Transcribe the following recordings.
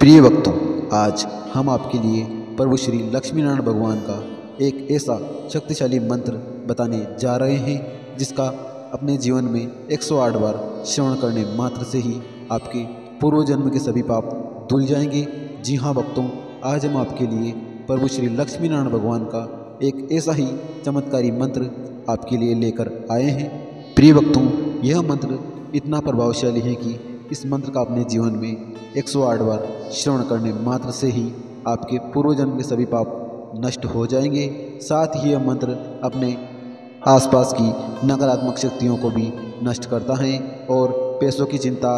प्रिय भक्तों, आज हम आपके लिए प्रभु श्री लक्ष्मी नारायण भगवान का एक ऐसा शक्तिशाली मंत्र बताने जा रहे हैं जिसका अपने जीवन में 108 बार श्रवण करने मात्र से ही आपके पूर्व जन्म के सभी पाप धुल जाएंगे। जी हाँ भक्तों, आज हम आपके लिए प्रभु श्री लक्ष्मी नारायण भगवान का एक ऐसा ही चमत्कारी मंत्र आपके लिए लेकर आए हैं। प्रिय भक्तों, यह मंत्र इतना प्रभावशाली है कि इस मंत्र का अपने जीवन में 108 बार श्रवण करने मात्र से ही आपके पूर्व जन्म के सभी पाप नष्ट हो जाएंगे। साथ ही यह मंत्र अपने आसपास की नकारात्मक शक्तियों को भी नष्ट करता है और पैसों की चिंता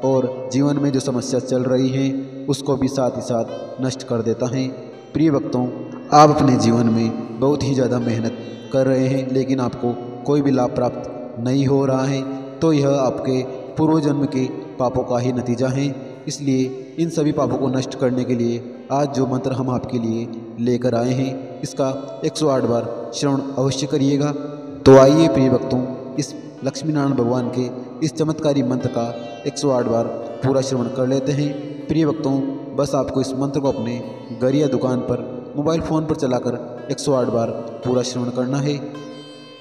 और जीवन में जो समस्या चल रही है उसको भी साथ ही साथ नष्ट कर देता है। प्रिय भक्तों, आप अपने जीवन में बहुत ही ज़्यादा मेहनत कर रहे हैं लेकिन आपको कोई भी लाभ प्राप्त नहीं हो रहा है, तो यह आपके पूर्व जन्म के पापों का ही नतीजा है। इसलिए इन सभी पापों को नष्ट करने के लिए आज जो मंत्र हम आपके लिए लेकर आए हैं इसका 108 बार श्रवण अवश्य करिएगा। तो आइए प्रिय भक्तों, इस लक्ष्मी नारायण भगवान के इस चमत्कारी मंत्र का 108 बार पूरा श्रवण कर लेते हैं। प्रिय भक्तों, बस आपको इस मंत्र को अपने घर या दुकान पर मोबाइल फ़ोन पर चलाकर 108 बार पूरा श्रवण करना है।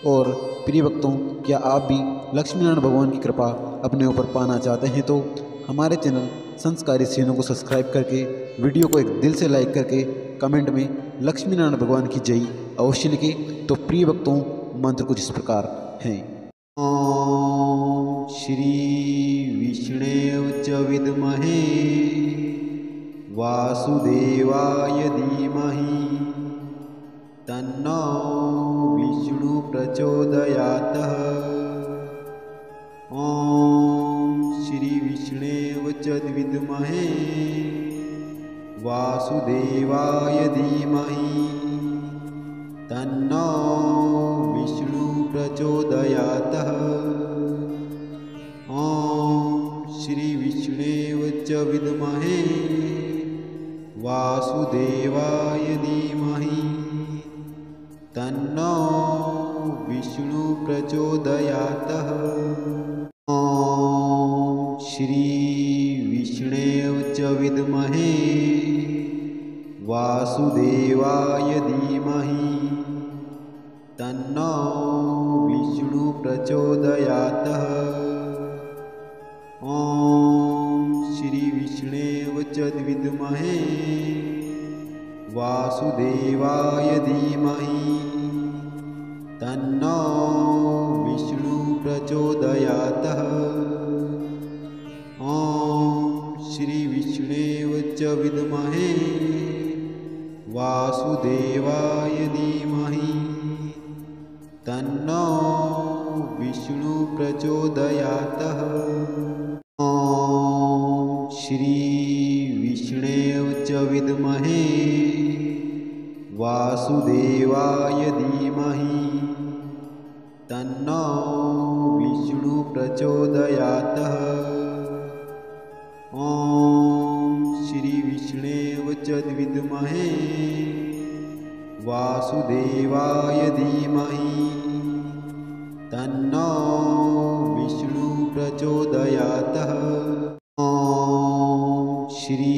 और प्रिय भक्तों, क्या आप भी लक्ष्मी नारायण भगवान की कृपा अपने ऊपर पाना चाहते हैं तो हमारे चैनल संस्कारी सीनों को सब्सक्राइब करके वीडियो को एक दिल से लाइक करके कमेंट में लक्ष्मी नारायण भगवान की जय अवश्य लिखें। तो प्रिय भक्तों, मंत्र कुछ इस प्रकार हैं। ओम श्री विष्णुवे च विद्महे वासुदेवाय धीमहि तन्नो विष्णु प्रचोदयात्। ओम श्री विष्णुवे च विद्महे वासुदेवाय धीमहि तन्नो विष्णु प्रचोदयात्। ओम श्री विष्णुवे च विद्महे वासुदेवाय धीमहि तन्नो विष्णु प्रचोदयात्। ओम श्री विष्णुवे च विद्महे वासुदेवाय धीमहि तन्नो विष्णु प्रचोदयात्। ओम श्री विष्णुवे च विद्महे वासुदेवाय धीमहि तन्नो विष्णु प्रचोदयात्। ओम श्री विष्णुवे च विद्महे वासुदेवाय धीमहि तन्नो विष्णु प्रचोदयात्। ओम श्री विष्णुवे च विद्महे वासुदेवाय धीमहि तन्नो विष्णु प्रचोदयात्। ओम श्री विष्णुवे च विद्महे वासुदेवाय धीमहि तन्नो विष्णु प्रचोदयात्। ओम श्री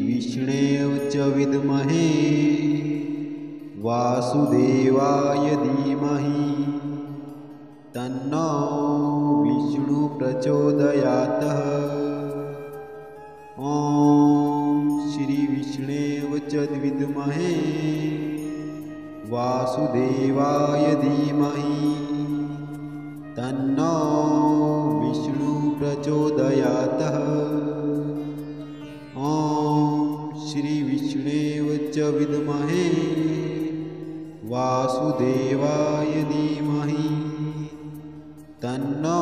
विष्णुवे च विद्महे वासुदेवाय धीमहि तन्नो विष्णु प्रचोदयात्। ओम श्री विष्णुवे च विद्महे वासुदेवाय धीमहि तन्नो विष्णु प्रचोदयात्। ओम श्री विष्णुवे च विद्महे वासुदेवाय धीमहि तन्नो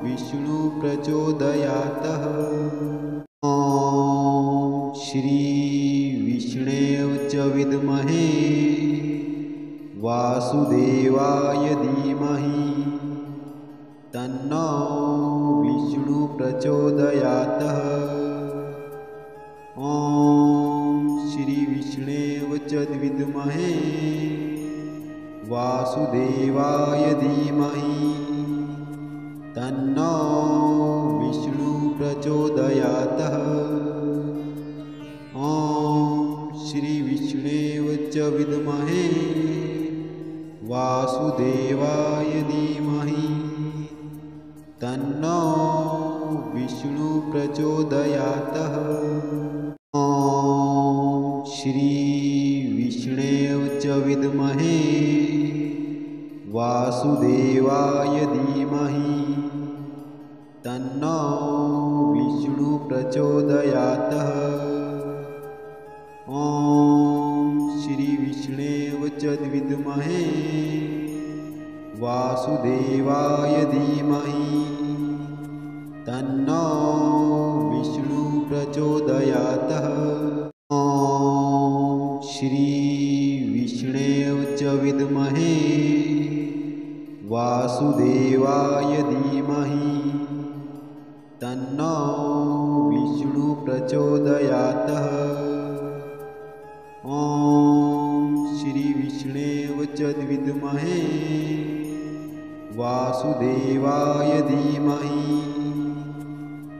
विष्णु प्रचोदयात्। ओम श्री विष्णुवे च विद्महे वासुदेवाय धीमहि तन्नो विष्णु प्रचोदयात्। ओम श्री विष्णुवे च विद्महे वासुदेवाय धीमहि तन्नो विष्णु प्रचोदयात्। च विद्महे वासुदेवाय धीमहि तन्नो विष्णु प्रचोदयात्। ॐ श्री विष्णवे च विद्महे वासुदेवाय धीमहि तन्नो विष्णु प्रचोदयात्। ॐ श्री विष्णवे च विद्महे वासुदेवाय धीमहि तन्नो विष्णु प्रचोदयात्। ॐ श्री विष्णवे च विद्महे वासुदेवाय धीमहि तन्नो विष्णु प्रचोदयात्। ॐ श्री विष्णवे च विद्महे वासुदेवाय धीमहि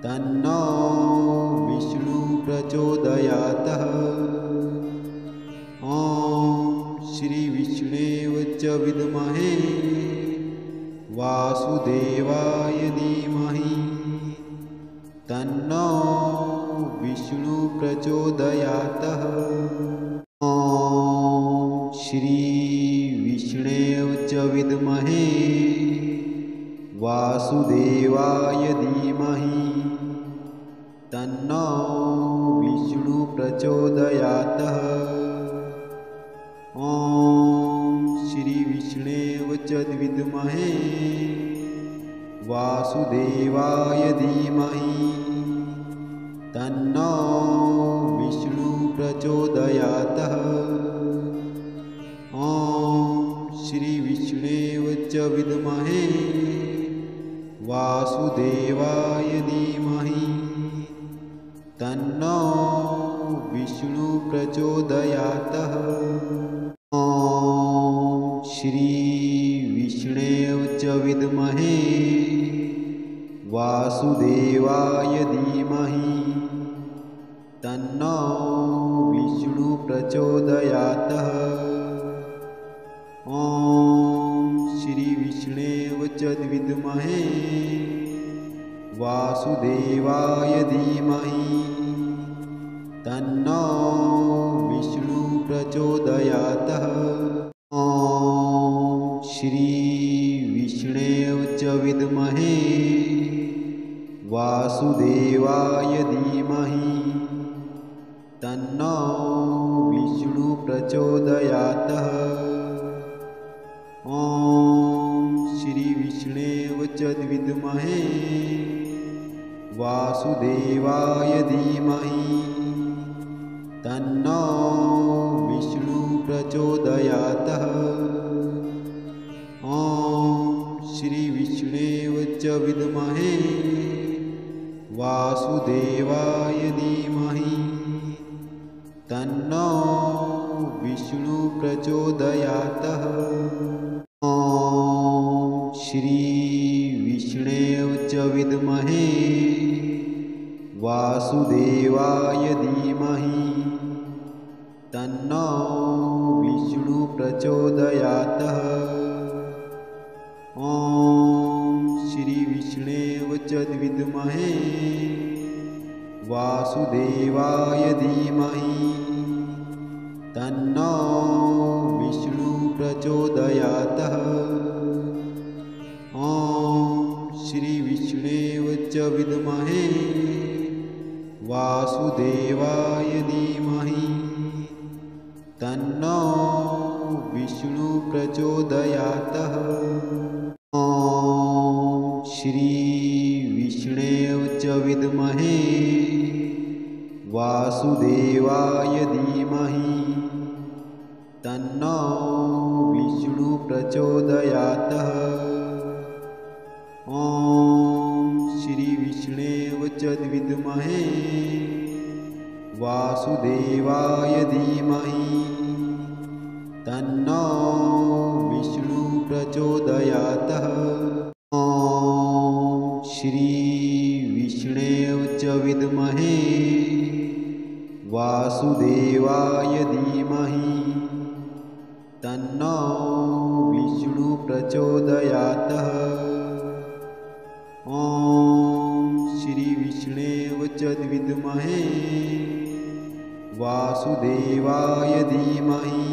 तन्नो विष्णु प्रचोदयात्। ॐ श्री विष्णवे च विद्महे वासुदेवाय धीमहि तन्नो विष्णु प्रचोदयात्। ॐ श्री विष्णवे च विद्महे वासुदेवाय धीमहि तन्नो विष्णु प्रचोदयात्। ॐ श्री विष्णवे च विद्महे वासुदेवाय धीमहि तन्नो विष्णु प्रचोदयात्। ॐ श्री विष्णवे च विद्महे वासुदेवाय धीमहि तन्नो विष्णु प्रचोदयात्। ॐ श्री विष्णवे च विद्महे वासुदेवाय धीमहि तन्नो विष्णु प्रचोदयात्। ॐ श्री विष्णवे च विद्महे वासुदेवाय धीमहि तन्नो विष्णु प्रचोदयात्। ॐ श्री विष्णवे च विद्महे वासुदेवाय धीमहि तन्नो विष्णु प्रचोदयात्। ॐ श्री विष्णवे च विद्महे वासुदेवाय धीमहि तन्नो विष्णु प्रचोदयात्। ॐ श्री विष्णवे च विद्महे वासुदेवाय धीमहि तन्नो विष्णु प्रचोदयात्। ॐ श्री विष्णवे च विद्महे वासुदेवाय धीमहि तन्नो विष्णु प्रचोदयात्। ॐ श्री विष्णवे च विद्महे वासुदेवाय धीमहि तन्नो विष्णु प्रचोदयात्। ॐ श्री विष्णवे च विद्महे वासुदेवाय धीमहि तन्नो विष्णु प्रचोदयात्। ॐ श्री विष्णवे च विद्महे वासुदेवाय धीमहि तन्नो विष्णु प्रचोदयात्। ॐ श्री विष्णवे च विद्महे वासुदेवाय धीमहि तन्नो विष्णु प्रचोदयात्। ॐ श्री विष्णवे च विद्महे वासुदेवाय धीमहि तन्नो विष्णु प्रचोदयात्। ॐ श्री विष्णवे च विद्महे वासुदेवाय धीमहि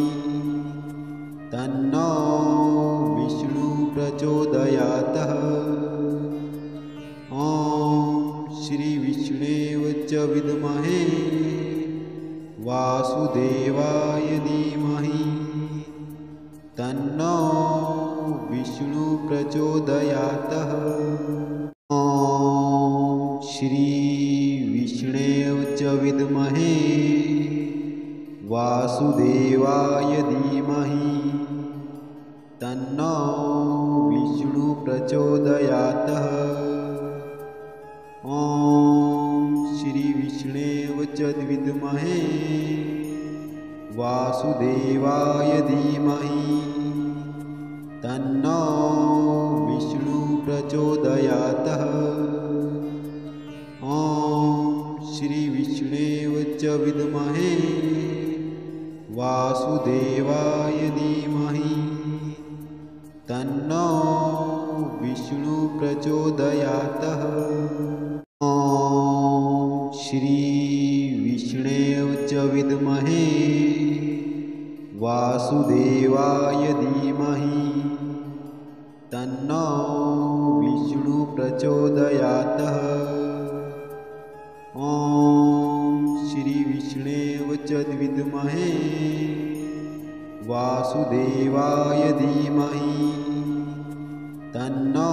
तन्नो विष्णु प्रचोदयात्। ॐ श्री विष्णवे च विद्महे वासुदेवाय धीमहि तन्नो विष्णु प्रचोदयात्। ॐ श्री विष्णवे च विद्महे वासुदेवाय धीमहि तन्नो विष्णु प्रचोदयात्। ॐ श्री विष्णवे च विद्महे वासुदेवाय धीमहि तन्नो विष्णु प्रचोदयात्। ॐ श्री विष्णवे च विद्महे वासुदेवाय धीमहि तन्नो विष्णु प्रचोदयात्। ॐ श्री विष्णवे च विद्महे वासुदेवाय धीमहि तन्नो विष्णु प्रचोदयात्। ॐ श्री विष्णवे च विद्महे वासुदेवाय धीमहि तन्नो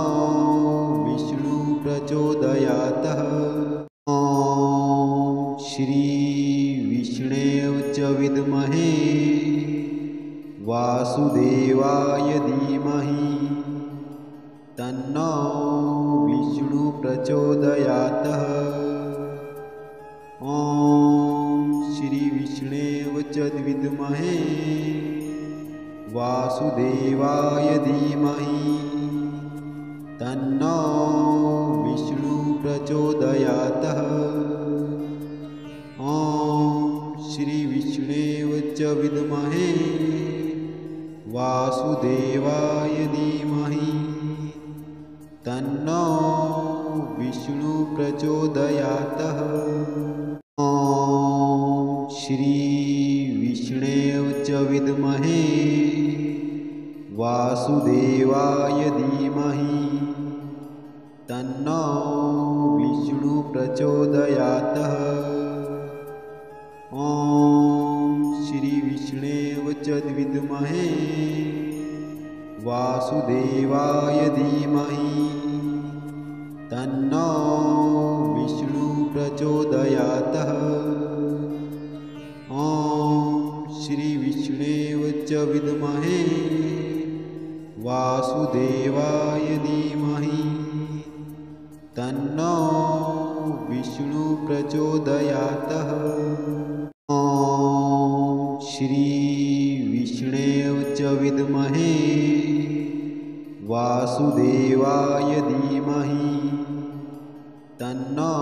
विष्णु प्रचोदयात्। ॐ श्री विष्णवे च विद्महे वासुदेवाय धीमहि तन्नो विष्णु प्रचोदयात्। ॐ श्री विष्णवे च विद्महे वासुदेवाय धीमहि तन्नो विष्णु प्रचोदयात्। ॐ श्री विष्णवे च विद्महे वासुदेवाय धीमहि तन्नो विष्णु प्रचोदयात्। ॐ श्री विष्णवे च विद्महे वासुदेवाय धीमहि तन्नो विष्णु प्रचोदयात्। ॐ श्री विष्णवे च विद्महे वासुदेवाय धीमहि तन्नो विष्णु प्रचोदयात्। ॐ श्री विष्णवे च विद्महे वासुदेवाय धीमहि तन्नो विष्णु प्रचोदयात्। ॐ श्री विष्णवे च विद्महे वासुदेवाय धीमहि तन्नो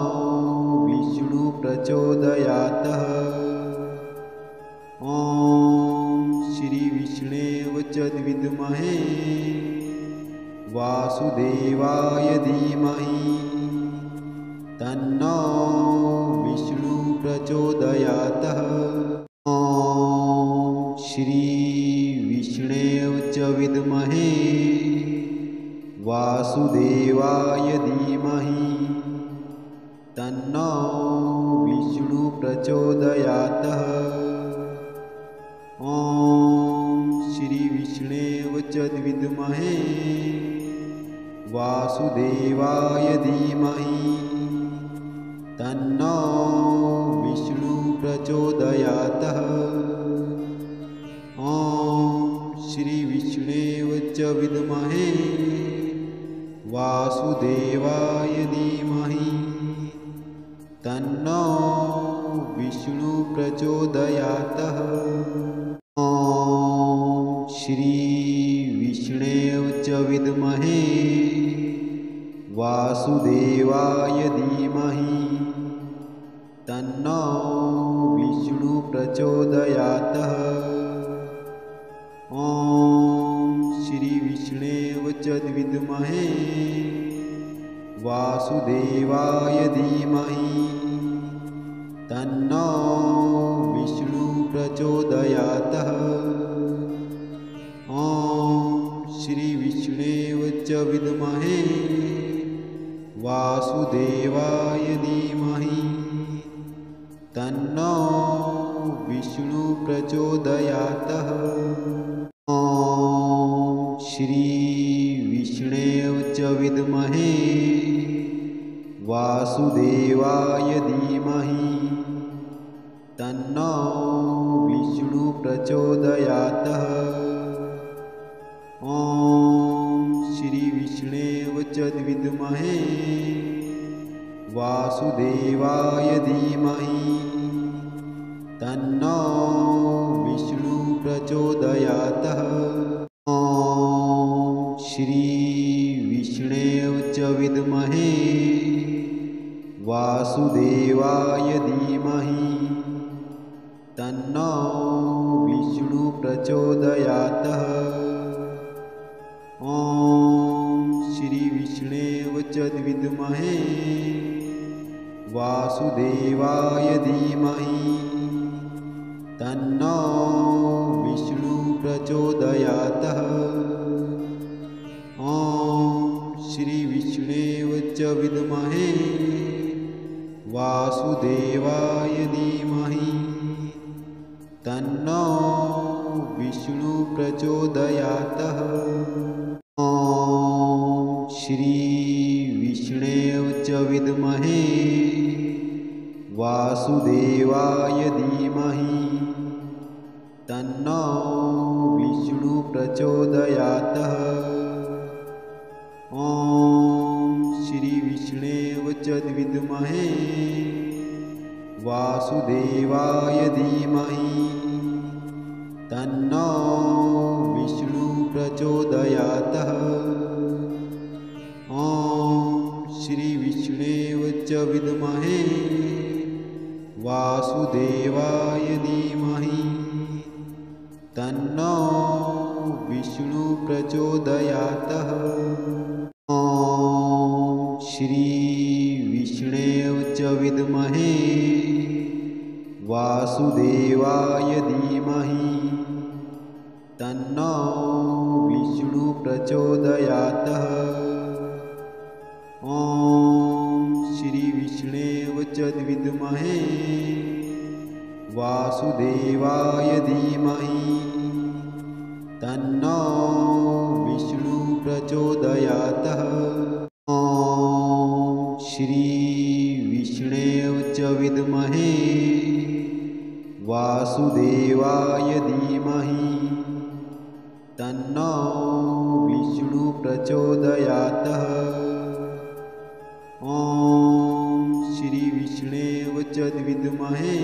विष्णु प्रचोदयात्। ॐ श्री विष्णवे च विद्महे वासुदेवाय धीमहि तन्नो विष्णु प्रचोदयात्। ॐ श्री विष्णवे च विद्महे वासुदेवाय धीमहि तन्नो विष्णु प्रचोदयात्। ॐ श्री विष्णवे च विद्महे वासुदेवाय धीमहि तन्नो विष्णु प्रचोदयात्। ॐ श्री विष्णवे च विद्महे वासुदेवाय धीमहि तन्नो विष्णु प्रचोदयात्। ॐ श्री विष्णवे च विद्महे वासुदेवाय धीमहि तन्नो विष्णु प्रचोदयात्। ॐ श्री विष्णवे च विद्महे वासुदेवाय धीमहि तन्नो विष्णु प्रचोदयात्। ॐ श्री विष्णवे च विद्महे वासुदेवाय धीमहि तन्नो विष्णु प्रचोदयात्। ॐ श्री विष्णवे च विद्महे वासुदेवाय धीमहि तन्नो विष्णु प्रचोदयात्। ॐ श्री विष्णवे च विद्महे वासुदेवाय धीमहि तन्नो विष्णु प्रचोदयात्। ॐ श्री विष्णवे च विद्महे वासुदेवाय धीमहि तन्नो विष्णु प्रचोदयात्। ॐ श्री विष्णवे च विद्महे वासुदेवाय धीमहि तन्नो विष्णु प्रचोदयात्। ॐ श्री विष्णवे च विद्महे वासुदेवाय धीमहि तन्नो विष्णु प्रचोदयात्। ॐ श्री विष्णवे च विद्महे वासुदेवाय धीमहि तन्नो विष्णु प्रचोदयात्। ॐ श्री विष्णवे च विद्महे वासुदेवाय धीमहि तन्नो विष्णु प्रचोदयात्। ॐ श्री विष्णवे च विद्महे वासुदेवाय धीमहि तन्नो विष्णु प्रचोदयात्। ॐ श्री विष्णवे च विद्महे वासुदेवाय धीमहि तन्नो विष्णु प्रचोदयात्। ॐ श्री विष्णवे च विद्महे वासुदेवाय धीमहि तन्नो विष्णु प्रचोदयात्। ॐ श्री विष्णवे च विद्महे वासुदेवाय धीमहि तन्नो विष्णु प्रचोदयात्। ॐ श्री विष्णवे च विद्महे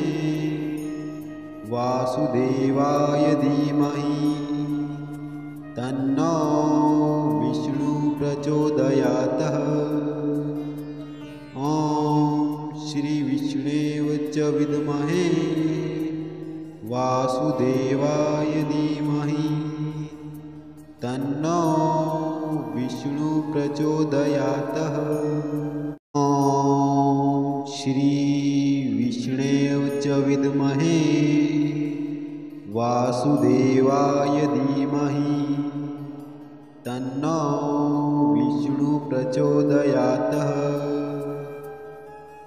वासुदेवाय धीमहि तन्नो विष्णु प्रचोदयात्। ॐ श्री विष्णवे च विद्महे वासुदेवाय धीमहि तन्नो विष्णु प्रचोदयात्। ॐ श्री विष्णवे च विद्महे वासुदेवाय धीमहि तन्नो विष्णु प्रचोदयात्।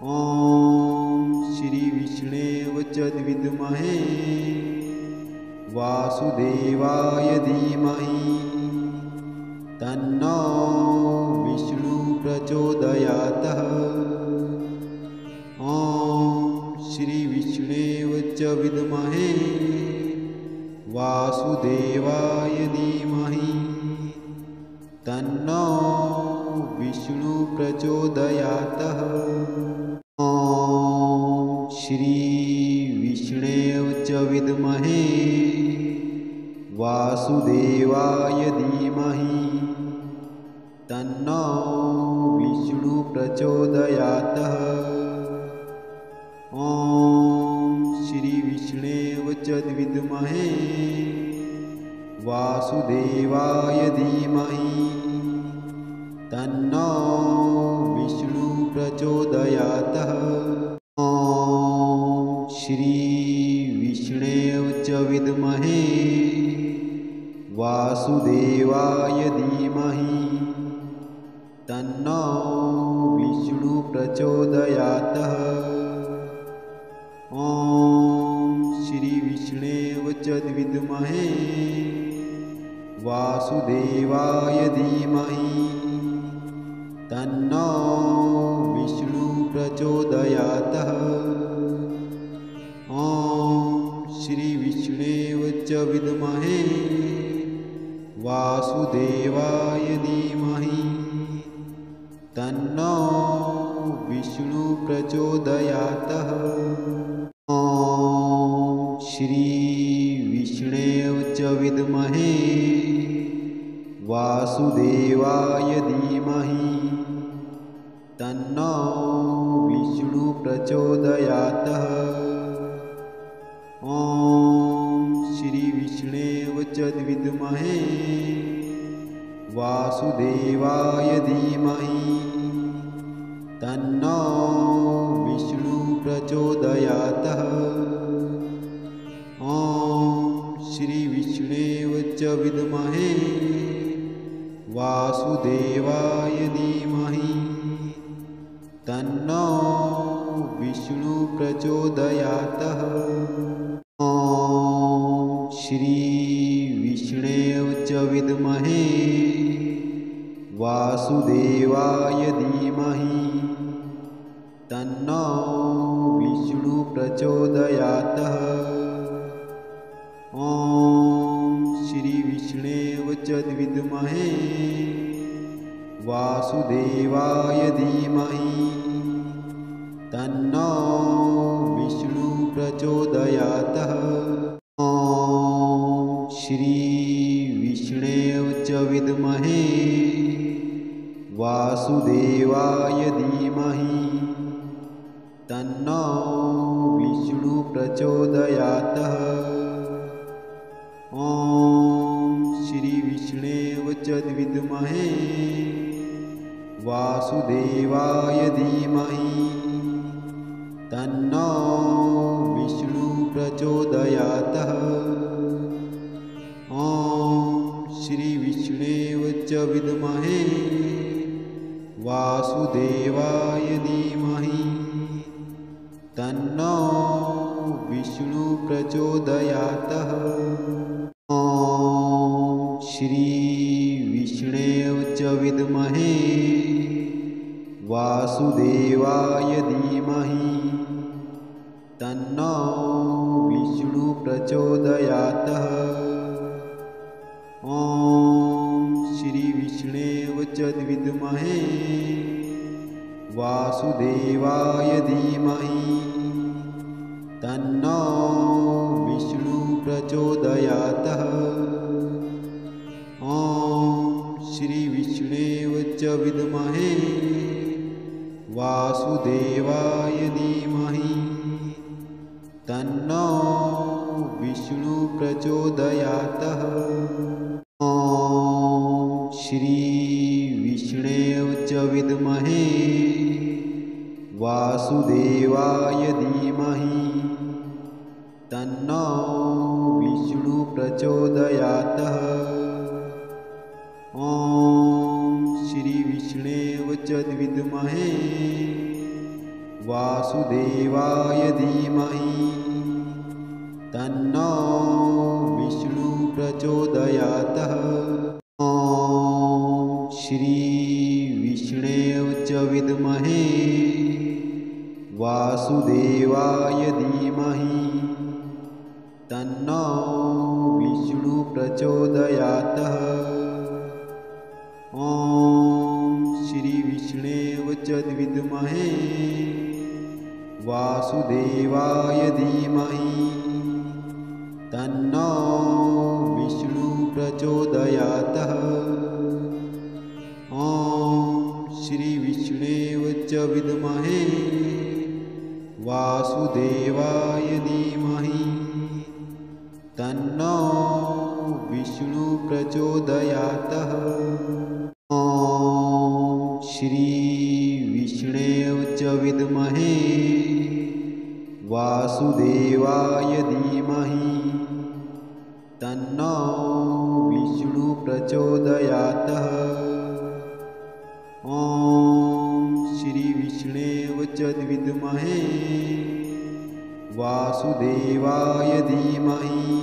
ॐ श्री विष्णवे च विद्महे वासुदेवाय धीमहि तन्नो विष्णु प्रचोदयात्। ॐ श्री विष्णवे च विद्महे वासुदेवाय धीमहि तन्नो विष्णु प्रचोदयात्। ॐ श्री विष्णवे च विद्महे वासुदेवाय धीमहि तन्नो विष्णु प्रचोदयात्। ॐ श्री विष्णवे च विद्महे वासुदेवाय धीमहि तन्नो विष्णु प्रचोदयात्। ॐ श्री विष्णवे च विद्महे वासुदेवाय धीमहि तन्नो विष्णु प्रचोदयात्। ॐ श्री विष्णवे च विद्महे वासुदेवाय धीमहि तन्नो विष्णु प्रचोदयात्। ॐ श्री विष्णवे च विद्महे वासुदेवाय धीमहि तन्नो विष्णु प्रचोदयात्। ॐ श्री विष्णवे च विद्महे वासुदेवाय धीमहि तन्नो विष्णु प्रचोदयात्। ॐ श्री विष्णवे च विद्महे वासुदेवाय धीमहि तन्नो विष्णु प्रचोदयात्। ॐ श्री विष्णवे च विद्महे वासुदेवाय धीमहि तन्नो विष्णु प्रचोदयात्। ॐ श्री विष्णवे च विद्महे वासुदेवाय धीमहि तन्नो विष्णु प्रचोदयात्। ॐ श्री विष्णवे च विद्महे वासुदेवाय धीमहि तन्नो विष्णु प्रचोदयात्। ॐ श्री विष्णवे च विद्महे वासुदेवाय धीमहि तन्नो विष्णु प्रचोदयात्। ॐ श्री विष्णवे च विद्महे वासुदेवाय धीमहि तन्नो विष्णु प्रचोदयात्। ॐ श्री विष्णवे च विद्महे वासुदेवाय धीमहि तन्नो विष्णु प्रचोदयात्। ॐ श्री विष्णवे च विद्महे वासुदेवाय धीमहि तन्नो विष्णु प्रचोदयात्। ॐ श्री विष्णवे च विद्महे वासुदेवाय धीमहि तन्नो विष्णु प्रचोदयात्। ॐ श्री विष्णवे च विद्महे वासुदेवाय धीमहि तन्नो विष्णु प्रचोदयात्। ॐ श्री विष्णवे च विद्महे वासुदेवाय धीमहि तन्नो विष्णु प्रचोदयात्। ॐ श्री विष्णवे च विद्महे वासुदेवाय धीमहि तन्नो विष्णु प्रचोदयात्। ॐ श्री विष्णवे च विद्महे वासुदेवाय धीमहि तन्नो विष्णु प्रचोदयात्। ॐ श्री विष्णवे च विद्महे वासुदेवाय धीमहि तन्नो विष्णु प्रचोदयात्। ॐ श्री विष्णवे च विद्महे वासुदेवाय धीमहि तन्नो विष्णु प्रचोदयातः। ॐ श्री विष्णवे च विद्महे वासुदेवाय धीमहि तन्नो विष्णु प्रचोदयातः। ॐ श्री विष्णवे च विद्महे वासुदेवाय धीमहि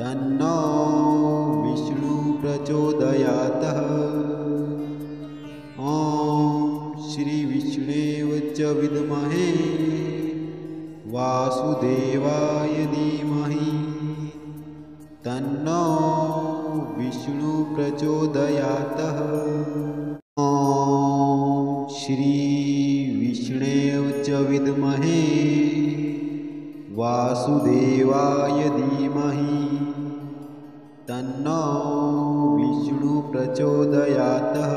तन्नो विष्णु प्रचोदयातः। ॐ श्री विष्णवे च विद्महे वासुदेवाय धीमहि तन्नो विष्णु प्रचोदयातः। ॐ श्री विष्णवे च विद्महे वासुदेवाय धीमहि तन्नो विष्णु प्रचोदयातः।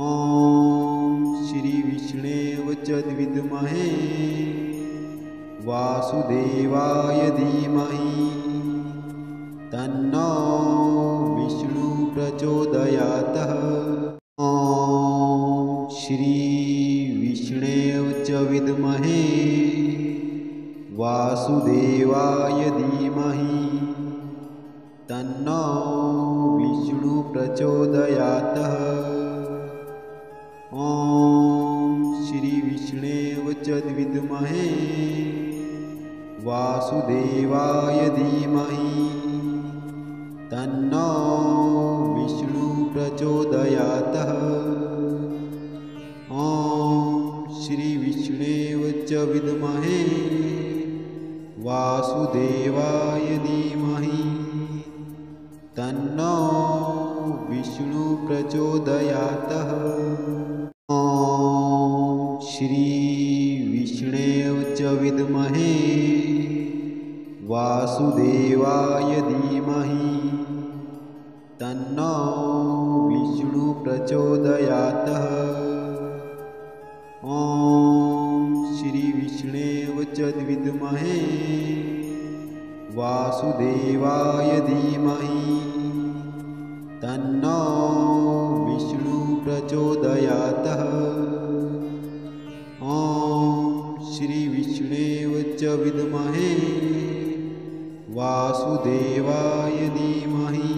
ॐ श्री विष्णवे च विद्महे वासुदेवाय धीमहि तन्नो विष्णु प्रचोदयातः। ॐ श्री विष्णवे च विद्महे वासुदेवाय धीमहि तन्नो विष्णु प्रचोदयातः। ॐ श्री विष्णवे च विद्महे वासुदेवाय धीमहि तन्नो विष्णु प्रचोदयातः। ॐ श्री विष्णवे च विद्महे वासुदेवाय धीमहि तन्नो विष्णु प्रचोदयातः। ॐ श्री विष्णवे च विद्महे वासुदेवाय धीमहि तन्नो विष्णु प्रचोदयातः। ॐ श्री विष्णवे च विद्महे वासुदेवाय धीमहि तन्नो विष्णु प्रचोदयातः। ॐ श्री विष्णवे च विद्महे वासुदेवाय धीमहि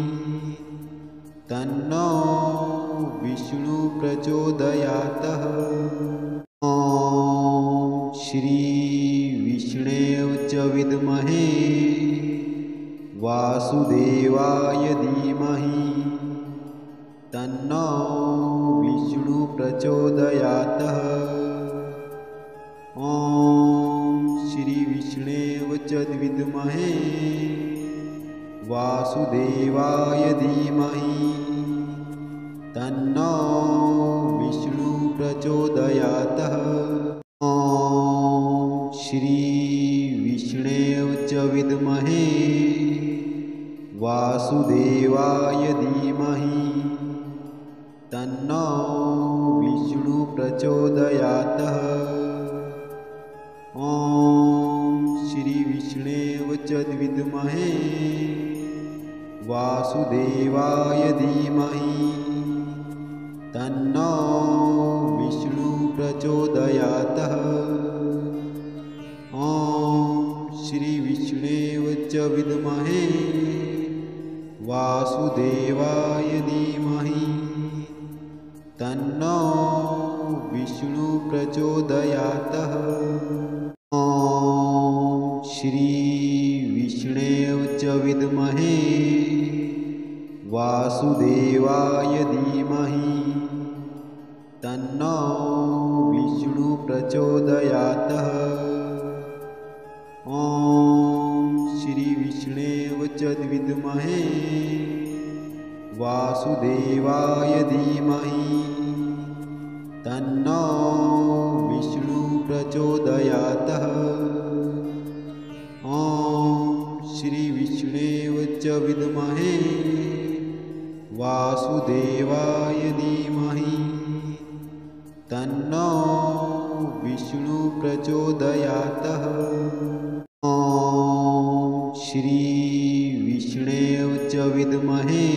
तन्नो विष्णु प्रचोदयातः। ॐ श्री विष्णवे च विद्महे वासुदेवाय धीमहि तन्नो विष्णु प्रचोदयातः। ॐ श्री विष्णवे च विद्महे वासुदेवाय धीमहि तन्नो विष्णु प्रचोदयातः। ॐ श्री विष्णवे च विद्महे वासुदेवाय धीमहि तन्नो विष्णु प्रचोदयातः। ॐ श्री विष्णवे च विद्महे वासुदेवाय धीमहि तन्नो विष्णु प्रचोदयातः। ॐ श्री विष्णवे च विद्महे वासुदेवाय धीमहि तन्नो विष्णु प्रचोदयातः। ॐ श्री विष्णवे च विद्महे वासुदेवाय धीमहि तन्नो विष्णु प्रचोदयातः। ॐ श्री विष्णवे च विद्महे वासुदेवाय धीमहि तन्नो विष्णु प्रचोदयातः। ॐ श्री विष्णवे च विद्महे वासुदेवाय धीमहि तन्नो विष्णु प्रचोदयातः। ॐ श्री विष्णवे च विद्महे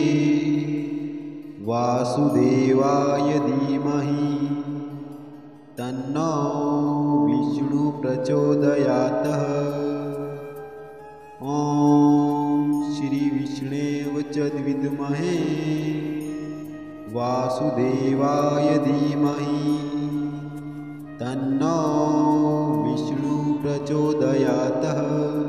वासुदेवाय धीमहि तन्नो विष्णु प्रचोदयात्। ॐ श्री विष्णवे च विद्महे वासुदेवाय धीमहि तन्नो विष्णु प्रचोदयात्।